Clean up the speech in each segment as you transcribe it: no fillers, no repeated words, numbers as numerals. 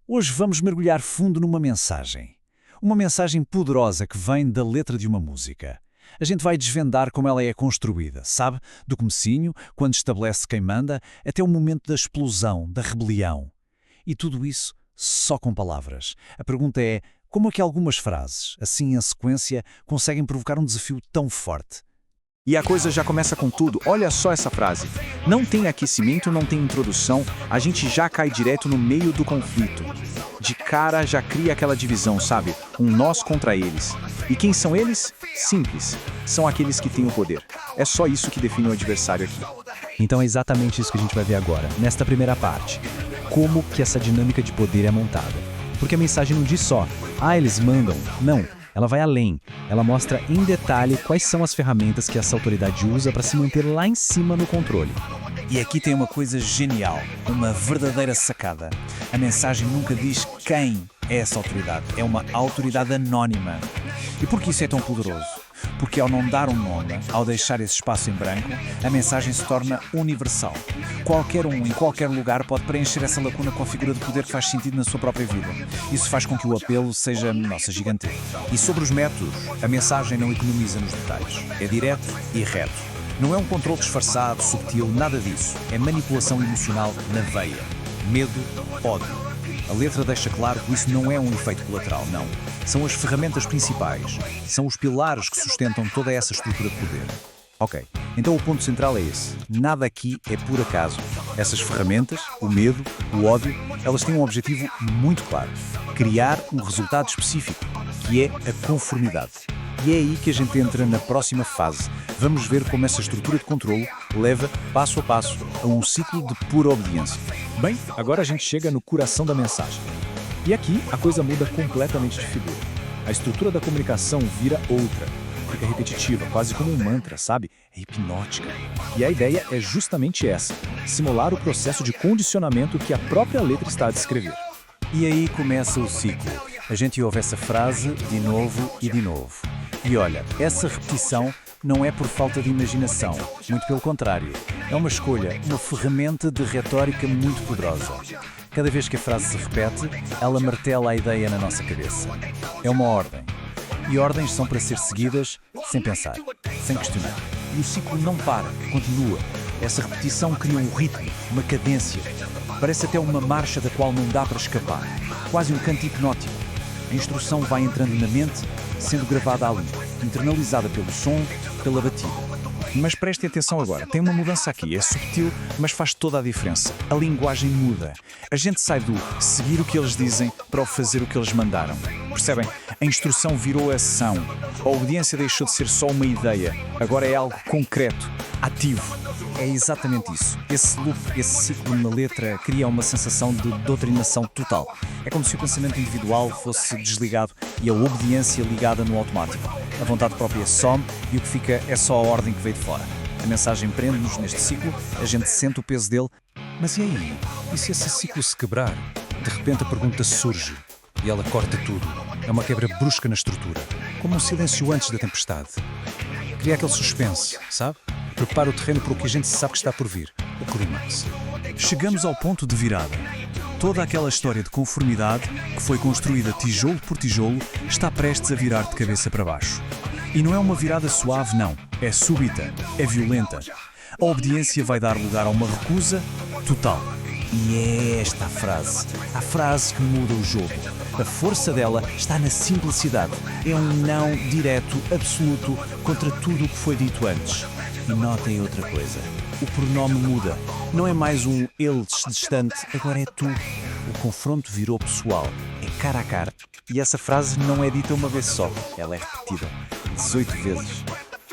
Hoje vamos mergulhar fundo numa mensagem. Uma mensagem poderosa que vem da letra de uma música. A gente vai desvendar como ela é construída, sabe? Do comecinho, quando estabelece quem manda, até o momento da explosão, da rebelião. E tudo isso só com palavras. A pergunta é, como é que algumas frases, assim em sequência, conseguem provocar um desafio tão forte? E a coisa já começa com tudo. Olha só essa frase. Não tem aquecimento, não tem introdução, a gente já cai direto no meio do conflito. De cara já cria aquela divisão, sabe? Um nós contra eles. E quem são eles? Simples. São aqueles que têm o poder. É só isso que define o adversário aqui. Então é exatamente isso que a gente vai ver agora, nesta primeira parte. Como que essa dinâmica de poder é montada. Porque a mensagem não diz só, eles mandam. Não. Ela vai além. Ela mostra em detalhe quais são as ferramentas que essa autoridade usa para se manter lá em cima no controle. E aqui tem uma coisa genial, uma verdadeira sacada. A mensagem nunca diz quem é essa autoridade. É uma autoridade anónima. E por que isso é tão poderoso? Porque ao não dar um nome, ao deixar esse espaço em branco, a mensagem se torna universal. Qualquer um, em qualquer lugar, pode preencher essa lacuna com a figura de poder que faz sentido na sua própria vida. Isso faz com que o apelo seja, gigantesco. E sobre os métodos, a mensagem não economiza nos detalhes. É direto e reto. Não é um controle disfarçado, subtil, nada disso. É manipulação emocional na veia. Medo, ódio. A letra deixa claro que isso não é um efeito colateral, não. São as ferramentas principais. São os pilares que sustentam toda essa estrutura de poder. Ok, então o ponto central é esse. Nada aqui é por acaso. Essas ferramentas, o medo, o ódio, elas têm um objetivo muito claro. Criar um resultado específico, que é a conformidade. E é aí que a gente entra na próxima fase. Vamos ver como essa estrutura de controlo leva, passo a passo, a um ciclo de pura obediência. Bem, agora a gente chega no coração da mensagem. E aqui a coisa muda completamente de figura. A estrutura da comunicação vira outra. Fica repetitiva, quase como um mantra, sabe? É hipnótica. E a ideia é justamente essa, simular o processo de condicionamento que a própria letra está a descrever. E aí começa o ciclo. A gente ouve essa frase de novo e de novo. E olha, essa repetição não é por falta de imaginação, muito pelo contrário. É uma escolha, uma ferramenta de retórica muito poderosa. Cada vez que a frase se repete, ela martela a ideia na nossa cabeça. É uma ordem. E ordens são para ser seguidas sem pensar, sem questionar. E o ciclo não para, continua. Essa repetição cria um ritmo, uma cadência. Parece até uma marcha da qual não dá para escapar. Quase um canto hipnótico. A instrução vai entrando na mente, sendo gravada ali, internalizada pelo som, pela batida. Mas prestem atenção agora, tem uma mudança aqui, é subtil, mas faz toda a diferença. A linguagem muda. A gente sai do seguir o que eles dizem para o fazer o que eles mandaram. Percebem? A instrução virou ação. A obediência deixou de ser só uma ideia, agora é algo concreto, ativo. É exatamente isso. Esse loop, esse ciclo na letra cria uma sensação de doutrinação total. É como se o pensamento individual fosse desligado e a obediência ligada no automático. A vontade própria some e o que fica é só a ordem que veio de fora. A mensagem prende-nos neste ciclo, a gente sente o peso dele. Mas e aí? E se esse ciclo se quebrar? De repente a pergunta surge e ela corta tudo. É uma quebra brusca na estrutura, como um silêncio antes da tempestade. Cria aquele suspense, sabe? Prepara o terreno para o que a gente sabe que está por vir, o clímax. Chegamos ao ponto de virada. Toda aquela história de conformidade, que foi construída tijolo por tijolo, está prestes a virar de cabeça para baixo. E não é uma virada suave, não. É súbita, é violenta. A obediência vai dar lugar a uma recusa total. E é esta a frase que muda o jogo. A força dela está na simplicidade. É um não direto, absoluto, contra tudo o que foi dito antes. E notem outra coisa. O pronome muda. Não é mais um eles distante, agora é tu. O confronto virou pessoal. É cara a cara. E essa frase não é dita uma vez só. Ela é repetida 18 vezes.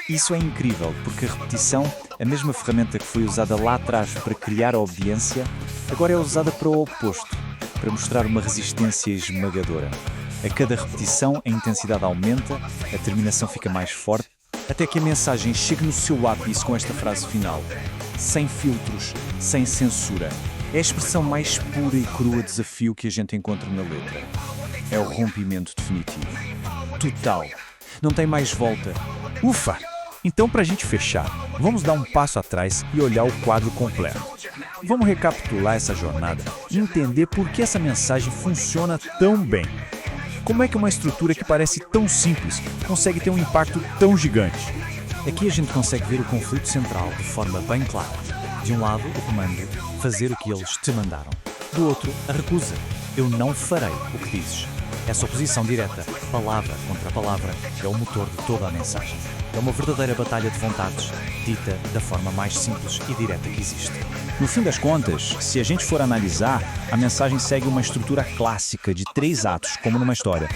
Isso é incrível, porque a repetição, a mesma ferramenta que foi usada lá atrás para criar a obediência, agora é usada para o oposto, para mostrar uma resistência esmagadora. A cada repetição, a intensidade aumenta, a determinação fica mais forte, até que a mensagem chegue no seu ápice com esta frase final. Sem filtros, sem censura. É a expressão mais pura e crua de desafio que a gente encontra na letra. É o rompimento definitivo. Total. Não tem mais volta. Ufa! Então, para a gente fechar, vamos dar um passo atrás e olhar o quadro completo. Vamos recapitular essa jornada e entender por que essa mensagem funciona tão bem. Como é que uma estrutura que parece tão simples consegue ter um impacto tão gigante? Aqui a gente consegue ver o conflito central de forma bem clara. De um lado, o comando, fazer o que eles te mandaram. Do outro, a recusa. Eu não farei o que dizes. Essa oposição direta, palavra contra palavra, é o motor de toda a mensagem. É uma verdadeira batalha de vontades, dita da forma mais simples e direta que existe. No fim das contas, se a gente for analisar, a mensagem segue uma estrutura clássica de 3 atos, como numa história.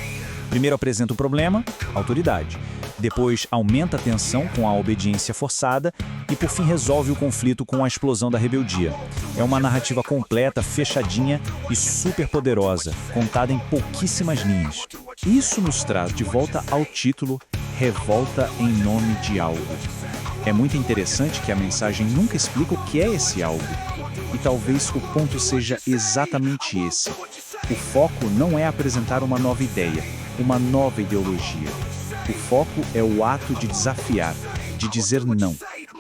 Primeiro apresenta o problema, autoridade. Depois aumenta a tensão com a obediência forçada e, por fim, resolve o conflito com a explosão da rebeldia. É uma narrativa completa, fechadinha e super poderosa, contada em pouquíssimas linhas. Isso nos traz de volta ao título Revolta em Nome de Algo. É muito interessante que a mensagem nunca explica o que é esse algo. E talvez o ponto seja exatamente esse. O foco não é apresentar uma nova ideia, uma nova ideologia. O foco é o ato de desafiar, de dizer não.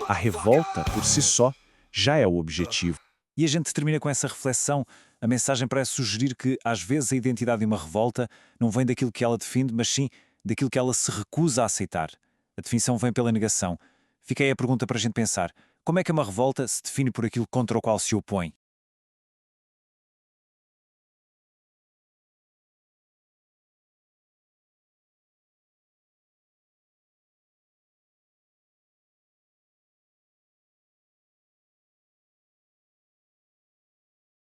A revolta, por si só, já é o objetivo. E a gente termina com essa reflexão. A mensagem parece sugerir que, às vezes, a identidade de uma revolta não vem daquilo que ela defende, mas sim daquilo que ela se recusa a aceitar. A definição vem pela negação. Fica aí a pergunta para a gente pensar. Como é que uma revolta se define por aquilo contra o qual se opõe?